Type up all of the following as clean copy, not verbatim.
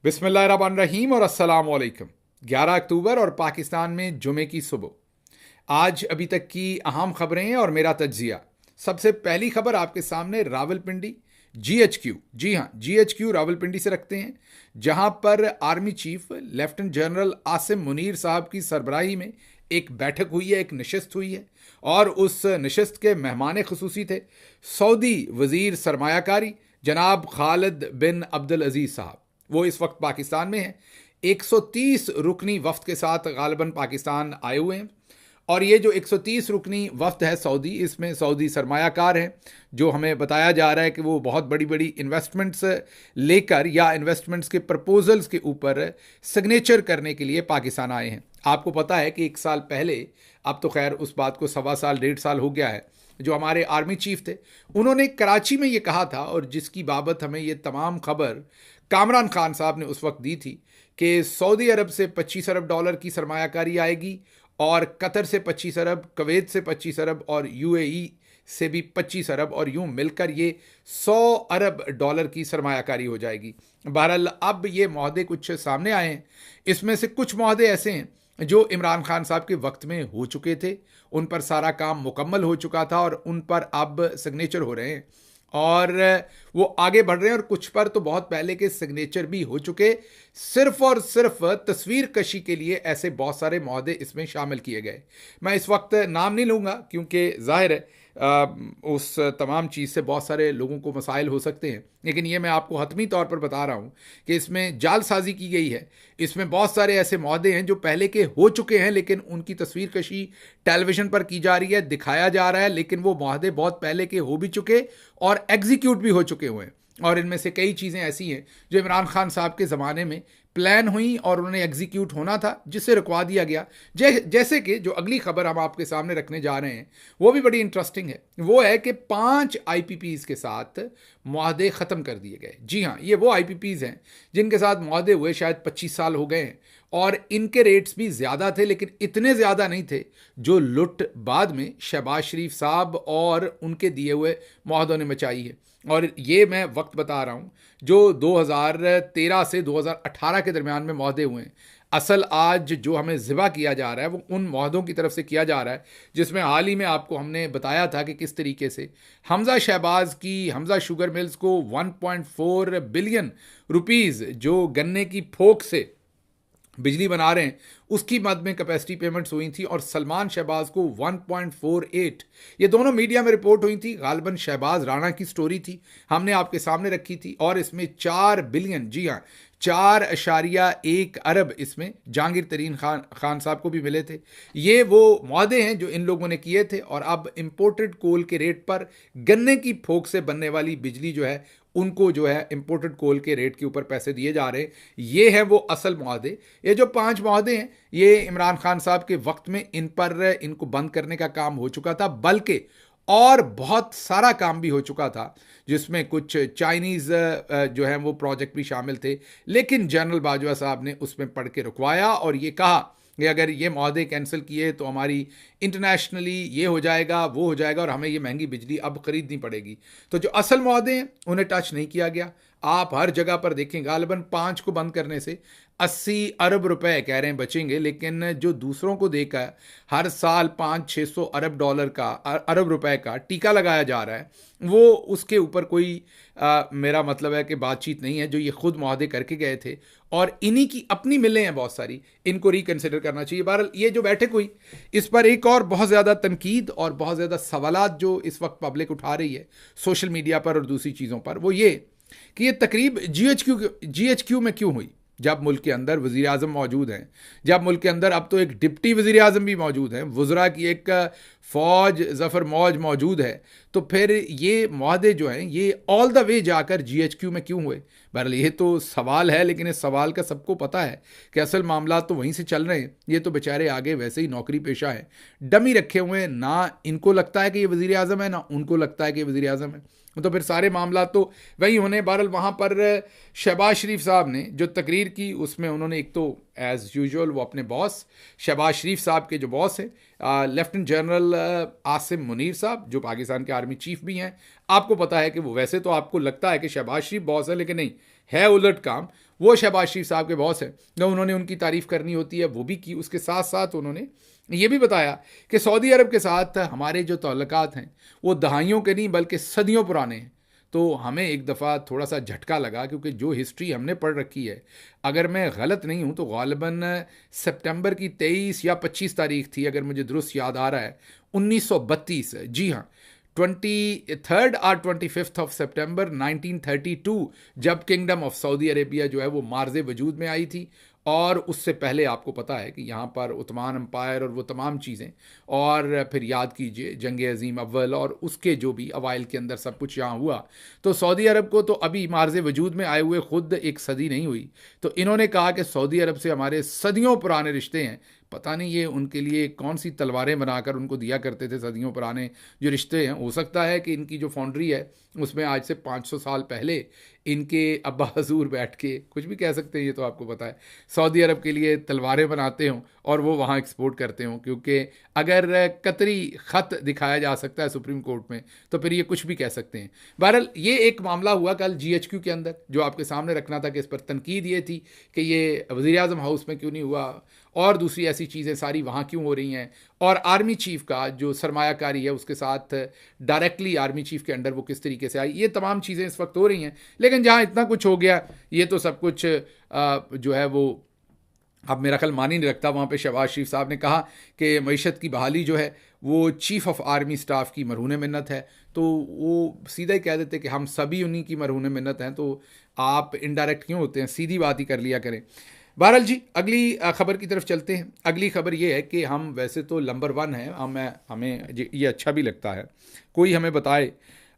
बिस्मिल्लाहिर्रहमानिर्रहीम और अस्सलाम वालेकुम। 11 अक्टूबर और पाकिस्तान में जुमे की सुबह। आज अभी तक की अहम खबरें और मेरा तज्जिया। सबसे पहली खबर आपके सामने रावलपिंडी जीएचक्यू, जी हाँ, जीएचक्यू रावलपिंडी से रखते हैं, जहां पर army chief lieutenant general Asim Munir साहब की सरबराही में एक बैठक हुई है, एक नशिस्त हुई है। और उस नशिस्त के मेहमान खुसूसी थे सऊदी वजीर सरमायाकारी जनाब खालिद बिन अब्दुल अजीज साहब। वो इस वक्त पाकिस्तान में हैं। 130 रुकनी वफ्द के साथ गालिबन पाकिस्तान आए हुए हैं। और ये जो 130 रुकनी वफ्द है सऊदी, इसमें सऊदी सरमायाकार हैं, जो हमें बताया जा रहा है कि वो बहुत बड़ी बड़ी इन्वेस्टमेंट्स लेकर या इन्वेस्टमेंट्स के प्रपोजल्स के ऊपर सिग्नेचर करने के लिए पाकिस्तान आए हैं। आपको पता है कि 1 साल पहले, अब तो खैर उस बात को 1.25 साल 1.5 साल हो गया है, जो हमारे आर्मी चीफ थे उन्होंने कराची में ये कहा था, और जिसकी बाबत हमें ये तमाम खबर कामरान खान साहब ने उस वक्त दी थी कि सऊदी अरब से $25 अरब की सरमायाकारी आएगी, और कतर से 25 अरब, कुवैत से 25 अरब और यूएई से भी 25 अरब, और यूं मिलकर ये $100 अरब की सरमायाकारी हो जाएगी। बहरहाल अब ये मुआहदे कुछ सामने आए हैं। इसमें से कुछ मुआहदे ऐसे हैं जो इमरान खान साहब के वक्त में हो चुके थे, उन पर सारा काम मुकम्मल हो चुका था और उन पर अब सिग्नेचर हो रहे हैं और वो आगे बढ़ रहे हैं। और कुछ पर तो बहुत पहले के सिग्नेचर भी हो चुके। सिर्फ और सिर्फ तस्वीर कशी के लिए ऐसे बहुत सारे मुआहदे इसमें शामिल किए गए। मैं इस वक्त नाम नहीं लूँगा क्योंकि जाहिर है उस तमाम चीज़ से बहुत सारे लोगों को मसाइल हो सकते हैं, लेकिन ये मैं आपको हतमी तौर पर बता रहा हूँ कि इसमें जालसाजी की गई है। इसमें बहुत सारे ऐसे मुआहदे हैं जो पहले के हो चुके हैं, लेकिन उनकी तस्वीर कशी टेलीविज़न पर की जा रही है, दिखाया जा रहा है, लेकिन वो मुआहदे बहुत पहले के हो भी चुके और एग्जीक्यूट भी हो चुके हुए हैं। और इनमें से कई चीज़ें ऐसी हैं जो इमरान खान साहब के ज़माने में प्लान हुई और उन्हें एग्जीक्यूट होना था, जिससे रुकवा दिया गया। जैसे कि जो अगली खबर हम आपके सामने रखने जा रहे हैं वो भी बड़ी इंटरेस्टिंग है। वो है कि 5 आईपीपीज़ के साथ मुआहदे ख़त्म कर दिए गए। जी हाँ, ये वो आईपीपीज़ हैं जिनके साथ मुआहदे हुए शायद 25 साल हो गए हैं, और इनके रेट्स भी ज़्यादा थे, लेकिन इतने ज़्यादा नहीं थे जो लुट बाद में शहबाज शरीफ साहब और उनके दिए हुए मुआहदों ने मचाई है। और ये मैं वक्त बता रहा हूँ जो 2013 से 2018 के दरमियान में मुआहदे हुए हैं। असल आज जो हमें ज़िबा किया जा रहा है वो उन मुआहदों की तरफ से किया जा रहा है जिसमें हाल ही में आपको हमने बताया था कि किस तरीके से हमज़ा शहबाज की हमज़ा शुगर मिल्स को 1.4 बिलियन रुपीज़ जो गन्ने की फोक से बिजली बना रहे हैं उसकी मद में कैपेसिटी पेमेंट्स हुई थी, और सलमान शहबाज को 1.48। ये दोनों मीडिया में रिपोर्ट हुई थी। गालिबन शहबाज राणा की स्टोरी थी, हमने आपके सामने रखी थी। और इसमें 4 बिलियन, जी हाँ, 4.1 अरब इसमें जहांगीर तरीन खान साहब को भी मिले थे। ये वो मुआहदे हैं जो इन लोगों ने किए थे, और अब इंपोर्टेड कोल के रेट पर गन्ने की फोक से बनने वाली बिजली जो है उनको जो है इंपोर्टेड कोल के रेट के ऊपर पैसे दिए जा रहे हैं। ये है वो असल मुआहदे। ये जो 5 मुआहदे हैं ये इमरान खान साहब के वक्त में इनको बंद करने का काम हो चुका था, बल्कि और बहुत सारा काम भी हो चुका था जिसमें कुछ चाइनीज़ जो है वो प्रोजेक्ट भी शामिल थे, लेकिन जनरल बाजवा साहब ने उसमें पढ़ के रुकवाया और ये कहा कि अगर ये मुआहदे कैंसिल किए तो हमारी इंटरनेशनली ये हो जाएगा, वो हो जाएगा, और हमें ये महंगी बिजली अब ख़रीदनी पड़ेगी। तो जो असल मुआहदे हैं उन्हें टच नहीं किया गया। आप हर जगह पर देखें गालिबन 5 को बंद करने से 80 अरब रुपए कह रहे हैं बचेंगे, लेकिन जो दूसरों को देकर हर साल 500-600 अरब रुपए का टीका लगाया जा रहा है, वो उसके ऊपर कोई मेरा मतलब है कि बातचीत नहीं है। जो ये खुद मुआहदे करके गए थे और इन्हीं की अपनी मिलें हैं बहुत सारी, इनको रिकन्सिडर करना चाहिए। बहरहाल ये जो बैठक हुई इस पर एक और बहुत ज़्यादा तनकीद और बहुत ज़्यादा सवालात जो इस वक्त पब्लिक उठा रही है सोशल मीडिया पर और दूसरी चीज़ों पर, वो ये कि ये तकरीब जीएचक्यू में क्यों हुई, जब मुल्क के अंदर वज़ीर आज़म मौजूद हैं, जब मुल्क के अंदर अब तो एक डिप्टी वज़ीर आज़म भी मौजूद हैं, वज़रा की एक फ़ौज ज़फ़र मौज मौजूद है, तो फिर ये मुआहदे जो हैं ये ऑल द वे जाकर जीएचक्यू में क्यों हुए? बहरहाल ये तो सवाल है, लेकिन इस सवाल का सबको पता है कि असल मामला तो वहीं से चल रहे हैं। ये तो बेचारे आगे वैसे ही नौकरी पेशा है, डमी रखे हुए हैं, ना इनको लगता है कि ये वज़ीर आज़म है, ना उनको लगता है कि ये वज़ीर आज़म है, तो फिर सारे मामला तो वही होने। बहरहाल वहाँ पर शहबाज शरीफ साहब ने जो तकरीर की उसमें उन्होंने एक तो एज़ यूजुअल वो अपने बॉस शहबाज शरीफ साहब के जो बॉस हैं लेफ्टिनेंट जनरल आसिम मुनीर साहब, जो पाकिस्तान के आर्मी चीफ भी हैं, आपको पता है कि वो वैसे तो आपको लगता है कि शहबाज शरीफ बॉस है, लेकिन नहीं है, उलट काम। वो शहबाज शरीफ साहब के बॉस हैं, तो उन्होंने उनकी तारीफ़ करनी होती है, वो भी की। उसके साथ साथ उन्होंने ये भी बताया कि सऊदी अरब के साथ हमारे जो ताल्लुकात हैं वो दहाइयों के नहीं बल्कि सदियों पुराने हैं। तो हमें एक दफ़ा थोड़ा सा झटका लगा, क्योंकि जो हिस्ट्री हमने पढ़ रखी है, अगर मैं गलत नहीं हूँ तो गालिबन सितंबर की 23 या 25 तारीख थी, अगर मुझे दुरुस्त याद आ रहा है, 1932। जी हाँ, 23 और 25 ऑफ सितंबर 1932 जब किंगडम ऑफ सऊदी अरेबिया जो है वो मार्ज़े वजूद में आई थी। और उससे पहले आपको पता है कि यहाँ पर उस्मान एम्पायर और वो तमाम चीज़ें, और फिर याद कीजिए जंग अज़ीम अव्वल और उसके जो भी अवाइल के अंदर सब कुछ यहाँ हुआ। तो सऊदी अरब को तो अभी मार्ज़े वजूद में आए हुए खुद एक सदी नहीं हुई। तो इन्होंने कहा कि सऊदी अरब से हमारे सदियों पुराने रिश्ते हैं। पता नहीं ये उनके लिए कौन सी तलवारें बनाकर उनको दिया करते थे, सदियों पुराने जो रिश्ते हैं। हो सकता है कि इनकी जो फाउंड्री है उसमें आज से 500 साल पहले इनके अब्बा हजूर बैठ के, कुछ भी कह सकते हैं, ये तो आपको पता है, सऊदी अरब के लिए तलवारें बनाते हों और वो वहाँ एक्सपोर्ट करते हों। क्योंकि अगर कतरी ख़त दिखाया जा सकता है सुप्रीम कोर्ट में तो फिर ये कुछ भी कह सकते हैं। बहरहाल ये एक मामला हुआ कल GHQ के अंदर, जो आपके सामने रखना था कि इस पर तनकीद ये थी कि ये वज़ीर-ए-आज़म हाउस में क्यों नहीं हुआ, और दूसरी ऐसी चीज़ें सारी वहाँ क्यों हो रही हैं, और आर्मी चीफ़ का जो सरमायाकारी है उसके साथ डायरेक्टली आर्मी चीफ़ के अंडर वो किस तरीके से आई, ये तमाम चीज़ें इस वक्त हो रही हैं। लेकिन जहाँ इतना कुछ हो गया, ये तो सब कुछ जो है वो अब मेरा ख्याल मान ही नहीं रखता। वहाँ पे शहबाज शरीफ साहब ने कहा कि मईशत की बहाली जो है वो चीफ़ ऑफ आर्मी स्टाफ की मरहून मिन्नत है, तो वो सीधा ही कह देते कि हम सभी उन्हीं की मरहून मिन्नत हैं, तो आप इनडायरेक्ट क्यों होते हैं, सीधी बात ही कर लिया करें। बहरहाल जी, अगली खबर की तरफ चलते हैं। अगली खबर ये है कि हम वैसे तो नंबर 1 हैं, हमें ये अच्छा भी लगता है कोई हमें बताए,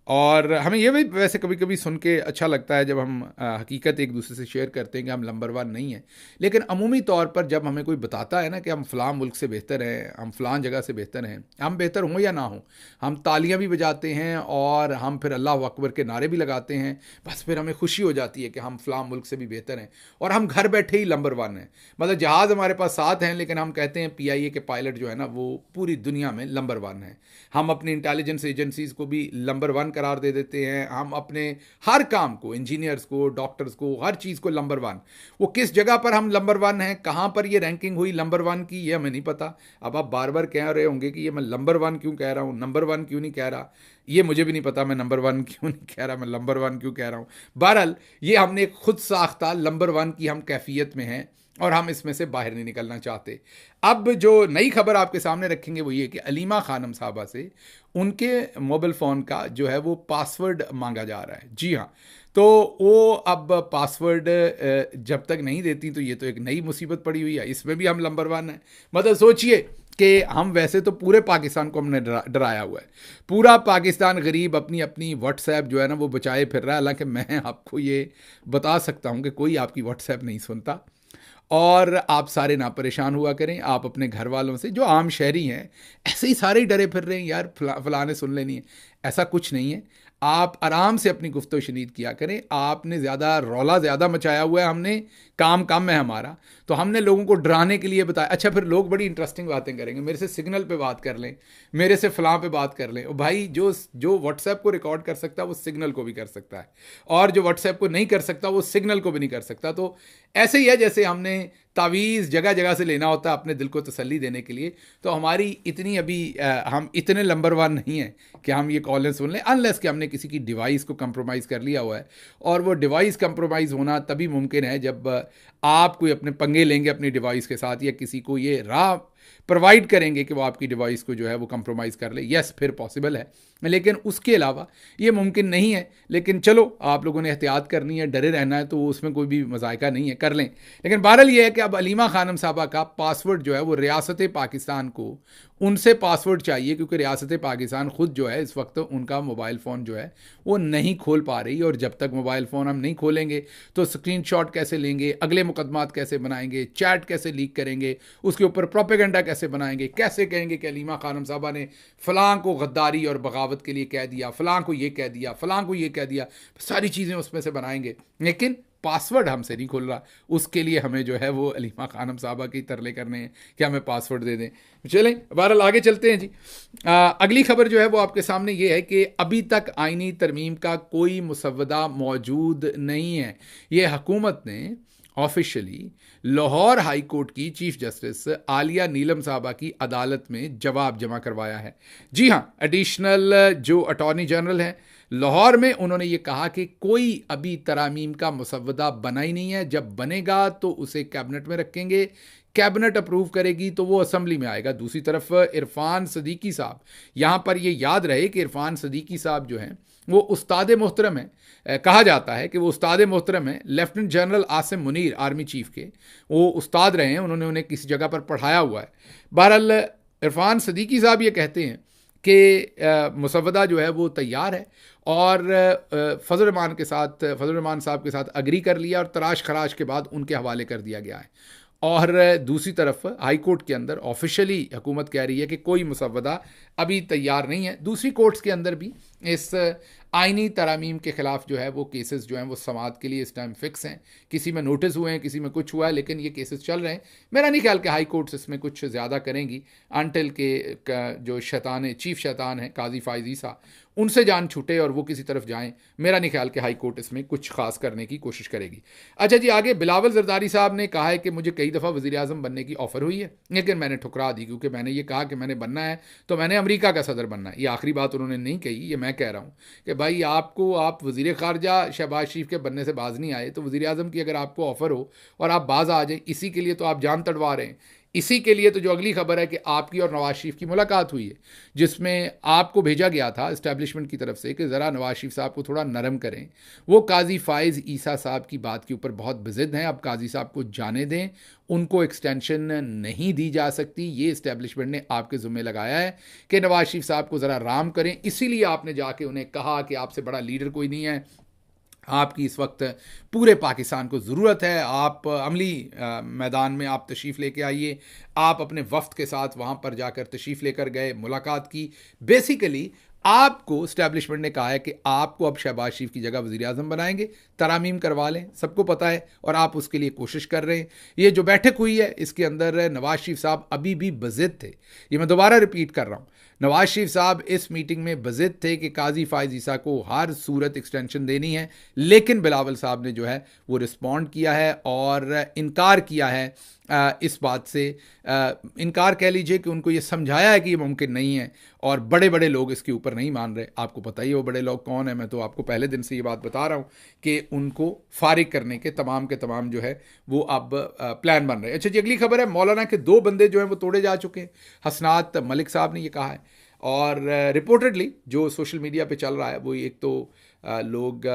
और हमें ये भी वैसे कभी कभी सुन के अच्छा लगता है जब हम हकीकत एक दूसरे से शेयर करते हैं कि हम नंबर 1 नहीं हैं। लेकिन अमूमी तौर पर जब हमें कोई बताता है ना कि हम फ़लाँ मुल्क से बेहतर हैं, हम फ़लाँ जगह से बेहतर हैं, हम बेहतर हों या ना हों, हम तालियां भी बजाते हैं और हम फिर अल्लाह अकबर के नारे भी लगाते हैं, बस फिर हमें खुशी हो जाती है कि हम फ़लाँ मुल्क से भी बेहतर हैं और हम घर बैठे ही नंबर 1 हैं। मतलब जहाज़ हमारे पास 7 हैं, लेकिन हम कहते हैं PIA के पायलट जो है ना वो पूरी दुनिया में नंबर 1 हैं। हम अपनी इंटेलिजेंस एजेंसीज़ को भी नंबर 1 करार दे देते हैं। हम अपने हर काम को, इंजीनियर्स को, डॉक्टर्स को, हर चीज़ को नंबर 1। वो किस जगह पर हम नंबर 1 हैं, कहाँ पर ये रैंकिंग हुई नंबर 1 की, ये हमें नहीं पता। अब आप बार बार कह रहे होंगे कि ये मैं नंबर 1 क्यों कह रहा हूँ, नंबर 1 क्यों नहीं कह रहा, ये मुझे भी नहीं पता मैं नंबर 1 क्यों नहीं कह रहा, मैं नंबर 1 क्यों कह रहा हूँ। बहरहाल ये हमने खुद साख्ता नंबर 1 की हम कैफियत में हैं और हम इसमें से बाहर नहीं निकलना चाहते। अब जो नई खबर आपके सामने रखेंगे वो ये कि अलीमा खानम साहबा से उनके मोबाइल फ़ोन का जो है वो पासवर्ड मांगा जा रहा है। जी हाँ, तो वो अब पासवर्ड जब तक नहीं देती तो ये तो एक नई मुसीबत पड़ी हुई है, इसमें भी हम नंबर 1 हैं। मतलब सोचिए कि हम वैसे तो पूरे पाकिस्तान को हमने डराया हुआ है, पूरा पाकिस्तान गरीब अपनी अपनी व्हाट्सएप जो है ना वो बचाए फिर रहा है। हालांकि मैं आपको ये बता सकता हूँ कि कोई आपकी व्हाट्सएप नहीं सुनता, और आप सारे ना परेशान हुआ करें। आप अपने घर वालों से जो आम शहरी हैं ऐसे ही सारे ही डरे फिर रहे हैं, यार फलाने सुन लेनी है, ऐसा कुछ नहीं है। आप आराम से अपनी गुफ्तगू शनीद किया करें। आपने ज़्यादा रौला ज़्यादा मचाया हुआ है, हमने काम कम है हमारा, तो हमने लोगों को डराने के लिए बताया। अच्छा, फिर लोग बड़ी इंटरेस्टिंग बातें करेंगे, मेरे से सिग्नल पे बात कर लें, मेरे से फ़लाँ पे बात कर लें। और भाई जो व्हाट्सएप को रिकॉर्ड कर सकता है वो सिग्नल को भी कर सकता है, और जो व्हाट्सएप को नहीं कर सकता वो सिग्नल को भी नहीं कर सकता। तो ऐसे ही है जैसे हमने तावीज़ जगह जगह से लेना होता है अपने दिल को तसल्ली देने के लिए। तो हमारी इतनी अभी हम इतने नंबर 1 नहीं हैं कि हम ये कॉलें सुन लें, अनलेस कि हमने किसी की डिवाइस को कंप्रोमाइज़ कर लिया हुआ है। और वो डिवाइस कंप्रोमाइज़ होना तभी मुमकिन है जब आप कोई अपने पंगे लेंगे अपनी डिवाइस के साथ, या किसी को ये राह प्रोवाइड करेंगे कि वो आपकी डिवाइस को जो है वो कंप्रोमाइज़ कर ले, यस फिर पॉसिबल है। लेकिन उसके अलावा ये मुमकिन नहीं है। लेकिन चलो, आप लोगों ने एहतियात करनी है, डरे रहना है, तो उसमें कोई भी मज़ायका नहीं है, कर लें। लेकिन बहरहाल ये है कि अब अलीमा खानम साहबा का पासवर्ड जो है वो रियासत पाकिस्तान को उनसे पासवर्ड चाहिए, क्योंकि रियासत पाकिस्तान ख़ुद जो है इस वक्त उनका मोबाइल फ़ोन जो है वो नहीं खोल पा रही। और जब तक मोबाइल फ़ोन हम नहीं खोलेंगे तो स्क्रीनशॉट कैसे लेंगे, अगले मुकदमात कैसे बनाएंगे, चैट कैसे लीक करेंगे, उसके ऊपर प्रोपेगेंडा कैसे बनाएंगे, कैसे कहेंगे कि अलीमा खानम साहबा ने फ़लाँ को गद्दारी और बगावत के लिए कह दिया, फ़लाँ को ये कह दिया, फ़लाँ को ये कह दिया, सारी चीज़ें उसमें से बनाएंगे। लेकिन पासवर्ड हमसे नहीं खुल रहा, उसके लिए हमें जो है वो अलीमा खानम साहबा की तरले करने हैं कि हमें पासवर्ड दे दें। चलें बहरहाल आगे चलते हैं जी। अगली खबर जो है वो आपके सामने ये है कि अभी तक आईनी तरमीम का कोई मुसव्वदा मौजूद नहीं है। ये हुकूमत ने ऑफिशियली लाहौर हाई कोर्ट की चीफ जस्टिस आलिया नीलम साहबा की अदालत में जवाब जमा करवाया है। जी हाँ, एडिशनल जो अटॉर्नी जनरल हैं लाहौर में, उन्होंने ये कहा कि कोई अभी तरामीम का मुसव्वदा बना ही नहीं है, जब बनेगा तो उसे कैबिनेट में रखेंगे, कैबिनेट अप्रूव करेगी तो वो असेंबली में आएगा। दूसरी तरफ इरफान सदीकी साहब, यहाँ पर ये याद रहे कि इरफान सदीकी साहब जो हैं वो उस्ताद मोहतरम है, कहा जाता है कि वो उस्ताद मोहतरम है lieutenant general Asim Munir army chief के, वो उस्ताद रहे हैं, उन्होंने उन्हें किसी जगह पर पढ़ाया हुआ है। बहरहाल इरफान सदीकी साहब ये कहते हैं कि मुसव्वदा जो है वो तैयार है और फजल रहमान साहब के साथ अग्री कर लिया और तराश खराश के बाद उनके हवाले कर दिया गया है। और दूसरी तरफ हाई कोर्ट के अंदर ऑफिशियली हुकूमत कह रही है कि कोई मुसव्वदा अभी तैयार नहीं है। दूसरी कोर्ट्स के अंदर भी इस आइनी तरामीम के ख़िलाफ़ जो है वो केसेस जो हैं वो समाअत के लिए इस टाइम फिक्स हैं। किसी में नोटिस हुए हैं, किसी में कुछ हुआ है, लेकिन ये केसेस चल रहे हैं। मेरा नहीं ख्याल कि हाई कोर्ट्स इसमें कुछ ज़्यादा करेंगी अनटिल के जो चीफ शैतान है काजी फायज़ ईसा, उनसे जान छूटे और वो किसी तरफ जाएं। मेरा नहीं ख्याल कि हाई कोर्ट इसमें कुछ खास करने की कोशिश करेगी। अच्छा जी, आगे बिलावल जरदारी साहब ने कहा है कि मुझे कई दफ़ा वज़ीर आज़म बनने की ऑफ़र हुई है, लेकिन मैंने ठुकरा दी, क्योंकि मैंने ये कहा कि मैंने बनना है तो मैंने अमेरिका का सदर बनना है। ये आखिरी बात उन्होंने नहीं कही, ये मैं कह रहा हूँ कि भाई आप वज़ीर ख़ारजा शहबाज शरीफ के बनने से बाज नहीं आए, तो वज़ीर आज़म की अगर आपको ऑफ़र हो और आप बाज आ जाएँ, इसी के लिए तो आप जान तड़वा रहे हैं। इसी के लिए तो जो अगली खबर है कि आपकी और नवाज शरीफ की मुलाकात हुई है, जिसमें आपको भेजा गया था इस्टेब्लिशमेंट की तरफ से कि ज़रा नवाज शरीफ साहब को थोड़ा नरम करें। वो काजी फायज़ ईसा साहब की बात के ऊपर बहुत बिज़िद हैं। अब काजी साहब को जाने दें, उनको एक्सटेंशन नहीं दी जा सकती। ये इस्टेब्लिशमेंट ने आपके ज़िम्मे लगाया है कि नवाज शरीफ साहब को ज़रा आराम करें। इसीलिए आपने जाके उन्हें कहा कि आपसे बड़ा लीडर कोई नहीं है, आपकी इस वक्त पूरे पाकिस्तान को ज़रूरत है, आप अमली मैदान में आप तशरीफ़ लेके आइए। आप अपने वफ्द के साथ वहाँ पर जाकर तशरीफ़ लेकर गए, मुलाकात की। बेसिकली आपको इस्टेब्लिशमेंट ने कहा है कि आपको अब शहबाज शरीफ की जगह वज़ीर आज़म बनाएंगे, तरामीम करवा लें, सबको पता है और आप उसके लिए कोशिश कर रहे हैं। ये जो बैठक हुई है इसके अंदर नवाज शरीफ साहब अभी भी बज़िद थे। ये मैं दोबारा रिपीट कर रहा हूँ, नवाज शरीफ साहब इस मीटिंग में बज़िद थे कि काजी फायज़ ईसा को हर सूरत एक्सटेंशन देनी है, लेकिन बिलावल साहब ने जो है वो रिस्पॉन्ड किया है और इनकार किया है इस बात से। इनकार कह लीजिए कि उनको ये समझाया है कि ये मुमकिन नहीं है और बड़े बड़े लोग इसके ऊपर नहीं मान रहे। आपको पता ही है वो बड़े लोग कौन है, मैं तो आपको पहले दिन से ये बात बता रहा हूँ कि उनको फारिग करने के तमाम जो है वो अब प्लान बन रहे हैं। अच्छा जी, अगली खबर है मौलाना के 2 बंदे जो हैं वो तोड़े जा चुके हैं। हसनात मलिक साहब ने ये कहा है और रिपोर्टेडली जो सोशल मीडिया पे चल रहा है वो एक तो लोग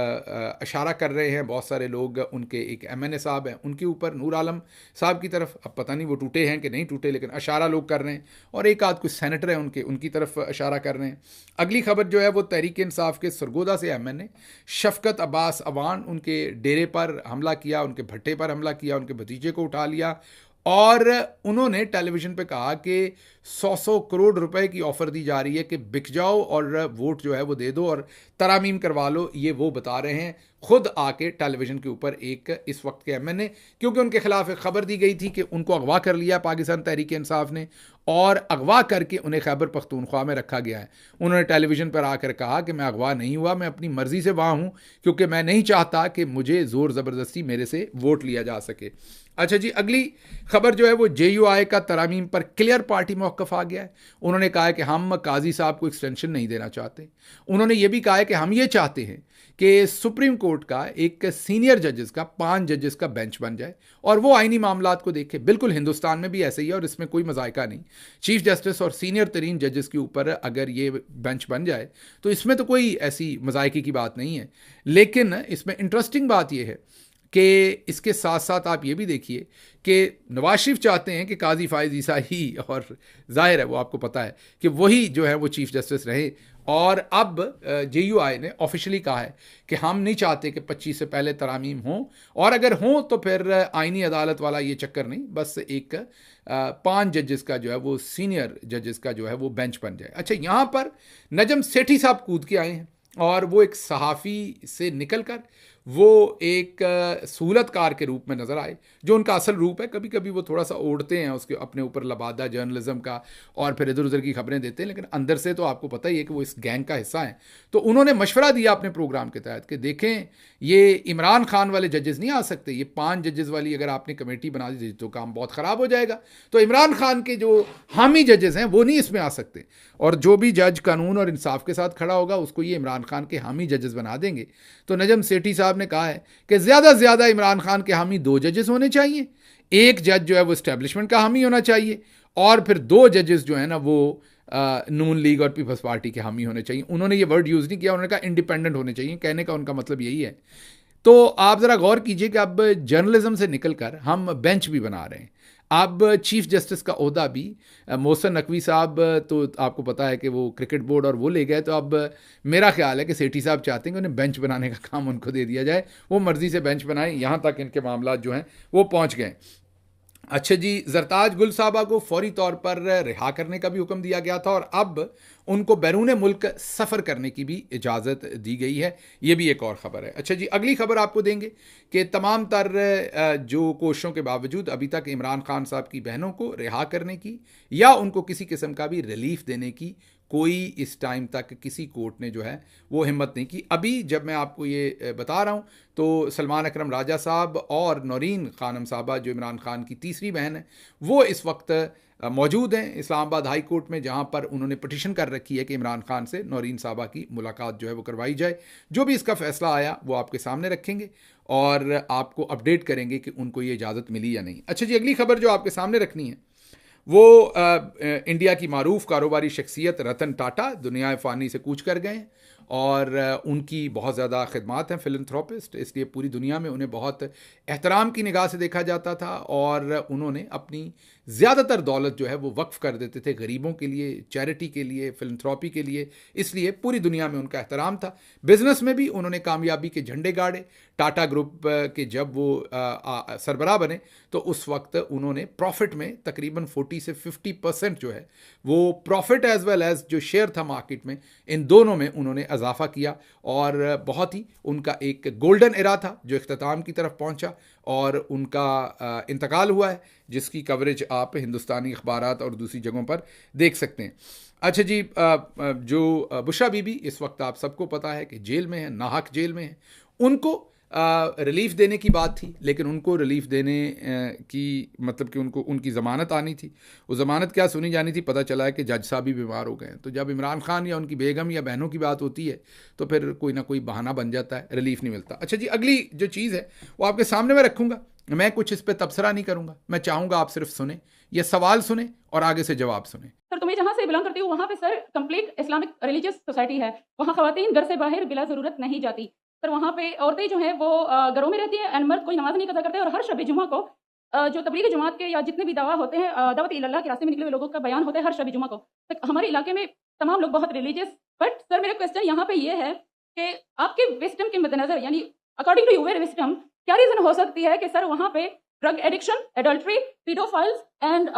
इशारा कर रहे हैं, बहुत सारे लोग उनके एक MNA साहब हैं उनके ऊपर, नूर आलम साहब की तरफ। अब पता नहीं वो टूटे हैं कि नहीं टूटे, लेकिन इशारा लोग कर रहे हैं और एक आध कुछ सेनेटर हैं उनकी तरफ इशारा कर रहे हैं। अगली खबर जो है वो तहरीक इंसाफ के सरगोदा से MNA शफकत अब्बास अवान, उनके डेरे पर हमला किया, उनके भट्टे पर हमला किया, उनके भतीजे को उठा लिया और उन्होंने टेलीविज़न पे कहा कि 100 करोड़ रुपए की ऑफ़र दी जा रही है कि बिक जाओ और वोट जो है वो दे दो और तरामीम करवा लो। ये वो बता रहे हैं खुद आके टेलीविज़न के ऊपर एक इस वक्त के MNA, क्योंकि उनके खिलाफ एक खबर दी गई थी कि उनको अगवा कर लिया पाकिस्तान तहरीक इंसाफ ने और अगवा करके उन्हें खैबर पख्तूनख्वा में रखा गया है। उन्होंने टेलीविज़न पर आकर कहा कि मैं अगवा नहीं हुआ, मैं अपनी मर्ज़ी से वहाँ हूँ, क्योंकि मैं नहीं चाहता कि मुझे ज़ोर ज़बरदस्ती मेरे से वोट लिया जा सके। अच्छा जी, अगली खबर जो है वो JUI का तरामीम पर क्लियर पार्टी मौक़िफ़ आ गया है। उन्होंने कहा है कि हम काजी साहब को एक्सटेंशन नहीं देना चाहते। उन्होंने ये भी कहा है कि हम ये चाहते हैं कि सुप्रीम कोर्ट का एक सीनियर जजेस का 5 जजेस का बेंच बन जाए और वो आइनी मामलात को देखे। बिल्कुल हिंदुस्तान में भी ऐसे ही है और इसमें कोई मजायका नहीं। चीफ जस्टिस और सीनियर तरीन जजेस के ऊपर अगर ये बेंच बन जाए तो इसमें तो कोई ऐसी मजायके की बात नहीं है। लेकिन इसमें इंटरेस्टिंग बात यह है कि इसके साथ साथ आप ये भी देखिए कि नवाज शरीफ चाहते हैं कि काजी फायज़ ईसा ही, और जाहिर है वो आपको पता है कि वही जो है वो चीफ जस्टिस रहे। और अब JUI ने ऑफिशियली कहा है कि हम नहीं चाहते कि 25 से पहले तरामीम हों, और अगर हों तो फिर आइनी अदालत वाला ये चक्कर नहीं, बस एक 5 जजेस का जो है वो सीनियर जजेस का जो है वो बेंच बन जाए। अच्छा, यहाँ पर नजम सेठी साहब कूद के आए हैं और वो एक सहाफ़ी से निकल कर वो एक सहूलतकार के रूप में नज़र आए, जो उनका असल रूप है। कभी कभी वो थोड़ा सा ओढ़ते हैं उसके अपने ऊपर लबादा जर्नलिज्म का और फिर इधर उधर की खबरें देते हैं, लेकिन अंदर से तो आपको पता ही है कि वो इस गैंग का हिस्सा हैं। तो उन्होंने मशवरा दिया अपने प्रोग्राम के तहत कि देखें, ये इमरान खान वाले जजेस नहीं आ सकते, ये 5 जजेस वाली अगर आपने कमेटी बना दी तो काम बहुत ख़राब हो जाएगा। तो इमरान खान के जो हामी जजेस हैं वो नहीं इसमें आ सकते, और जो भी जज कानून और इंसाफ के साथ खड़ा होगा उसको ये इमरान खान के हामी जजेस बना देंगे। तो नजम सेठी साहब ने कहा है कि ज़्यादा से ज़्यादा इमरान खान के हामी 2 जजेस होने चाहिए, एक जज जो है वो इस्टेब्लिशमेंट का हामी होना चाहिए, और फिर 2 जजेस जो है ना वो नून लीग और पीपल्स पार्टी के हामी होने चाहिए। उन्होंने ये वर्ड यूज़ नहीं किया, उन्होंने कहा इंडिपेंडेंट होने चाहिए। कहने का उनका मतलब यही है। तो आप ज़रा गौर कीजिए कि अब जर्नलिज्म से निकलकर हम बेंच भी बना रहे हैं। अब चीफ जस्टिस का ओहदा भी मोहसिन नकवी साहब, तो आपको पता है कि वो क्रिकेट बोर्ड और वो ले गए, तो अब मेरा ख्याल है कि सेठी साहब चाहते हैं कि उन्हें बेंच बनाने का काम उनको दे दिया जाए, वो मर्जी से बेंच बनाएं। यहाँ तक इनके मामला जो हैं वो पहुँच गए। अच्छा जी, जरताज गुल साहबा को फौरी तौर पर रिहा करने का भी हुक्म दिया गया था, और अब उनको बैरून मुल्क सफ़र करने की भी इजाज़त दी गई है। ये भी एक और ख़बर है। अच्छा जी, अगली खबर आपको देंगे कि तमाम तर जो कोशिशों के बावजूद अभी तक इमरान खान साहब की बहनों को रिहा करने की या उनको किसी किस्म का भी रिलीफ देने की कोई इस टाइम तक किसी कोर्ट ने जो है वो हिम्मत नहीं की। अभी जब मैं आपको ये बता रहा हूँ तो सलमान अकरम राजा साहब और नौरीन खानम साहबा, जो इमरान खान की तीसरी बहन है, वो इस वक्त मौजूद हैं इस्लामाबाद हाई कोर्ट में, जहाँ पर उन्होंने पिटिशन कर रखी है कि इमरान खान से नौरीन साहबा की मुलाकात जो है वो करवाई जाए। जो भी इसका फ़ैसला आया वो आपके सामने रखेंगे और आपको अपडेट करेंगे कि उनको ये इजाज़त मिली या नहीं। अच्छा जी, अगली खबर जो आपके सामने रखनी है वो इंडिया की मारूफ कारोबारी शख्सियत रतन टाटा दुनिया फ़ानी से कूच कर गए हैं, और उनकी बहुत ज़्यादा खिदमात हैं, फिलंथ्रोपिस्ट, इसलिए पूरी दुनिया में उन्हें बहुत एहतराम की निगाह से देखा जाता था, और उन्होंने अपनी ज़्यादातर दौलत जो है वो वक्फ़ कर देते थे गरीबों के लिए, चैरिटी के लिए, फिलंथ्रोपी के लिए, इसलिए पूरी दुनिया में उनका एहतराम था। बिज़नेस में भी उन्होंने कामयाबी के झंडे गाड़े। टाटा ग्रुप के जब वो सरबराह बने तो उस वक्त उन्होंने प्रॉफिट में तकरीबन 40 से 50% जो है वो प्रॉफिट एज वेल एज जो शेयर था मार्केट में, इन दोनों में उन्होंने इजाफा किया, और बहुत ही उनका एक गोल्डन एरा था जो इख्तिताम की तरफ पहुंचा, और उनका इंतकाल हुआ है, जिसकी कवरेज आप हिंदुस्तानी अखबारात और दूसरी जगहों पर देख सकते हैं। अच्छा जी, जो बुशरा बीबी इस वक्त आप सबको पता है कि जेल में है, नाहक जेल में है। उनको रिलीफ देने की बात थी, लेकिन उनको रिलीफ देने की मतलब कि उनको उनकी ज़मानत आनी थी। वो ज़मानत क्या सुनी जानी थी, पता चला है कि जज साहब भी बीमार हो गए हैं। तो जब इमरान खान या उनकी बेगम या बहनों की बात होती है तो फिर कोई ना कोई बहाना बन जाता है, रिलीफ नहीं मिलता। अच्छा जी, अगली जो चीज़ है वो आपके सामने मैं रखूँगा। मैं कुछ इस पर तबसरा नहीं करूँगा, मैं चाहूँगा आप सिर्फ सुने, ये सवाल सुने और आगे से जवाब सुने। सर, तुम्हें जहाँ से बिलोंग करती हूँ वहाँ पे sir complete Islamic religious society है। वहाँ खवातीन घर से बाहर बिला ज़रूरत नहीं जाती। सर वहाँ पे औरतें जो हैं वो घरों में रहती हैं, एंड मर्द कोई नमाज नहीं कदा करते। और हर शब जुमा को जो तबलीगी जमात के या जितने भी दावा होते हैं, दावत इल्लल्लाह के रास्ते में निकले हुए लोगों का बयान होता है हर शब जुमा को। तो हमारे इलाके में तमाम लोग बहुत रिलीजियस। बट सर मेरा क्वेश्चन यहाँ पे ये है कि आपके विस्डम के मद्देनजर, यानी अकॉर्डिंग टू यूर विस्डम, क्या रीज़न हो सकती है कि सर वहाँ पे drug addiction, adultery, paedophiles and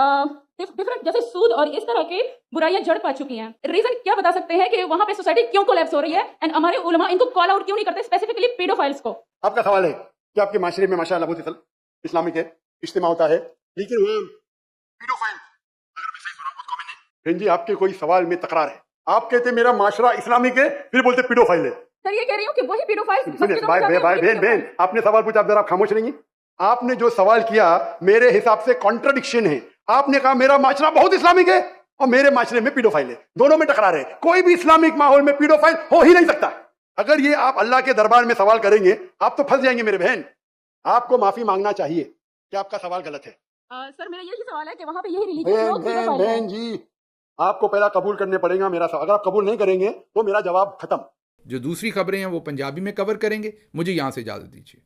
different जैसे सूद और इस तरह की बुराइयां जड़ पा चुकी हैं? रीजन क्या बता सकते हैं कि वहां पे सोसाइटी क्यों कोलैप्स हो रही है, एंड हमारे उलमा इनको कॉल आउट क्यों नहीं करते, स्पेसिफिकली पीडोफाइल्स को? आपका सवाल है कि आपके माशरे में माशाअल्लाह बहुत इस्लामिक है, इज्तिमा होता है, लेकिन वो पीडोफाइल, अगर मैं सही सुना बहुत कॉमन है। बहन जी, आपके कोई सवाल में तकरार है। आप कहते मेरा माशरा इस्लामिक है, फिर बोलते पीडोफाइल है। सर ये कह रही हूँ कि वही पीडोफाइल्स। बहन आपने सवाल पूछा, आप जरा खामोश रहिए। आपने जो सवाल किया मेरे हिसाब से कॉन्ट्रडिक्शन है। आपने कहा मेरा माशरा बहुत इस्लामिक है और मेरे माशरे में पीडोफाइल है, दोनों में टकरार है। कोई भी इस्लामिक माहौल में पीडोफाइल हो ही नहीं सकता। अगर ये आप अल्लाह के दरबार में सवाल करेंगे आप तो फंस जाएंगे मेरे बहन। आपको माफी मांगना चाहिए कि आपका सवाल गलत है। सर मेरा यही सवाल है कि वहां पे यही रिलीजियस लोग पीडोफाइल हैं। बहन जी, आपको पहला कबूल करने पड़ेगा मेरा सवाल। अगर आप कबूल नहीं करेंगे तो मेरा जवाब खत्म। जो दूसरी खबरें हैं वो पंजाबी में कवर करेंगे। मुझे यहाँ से इजाज़त दीजिए।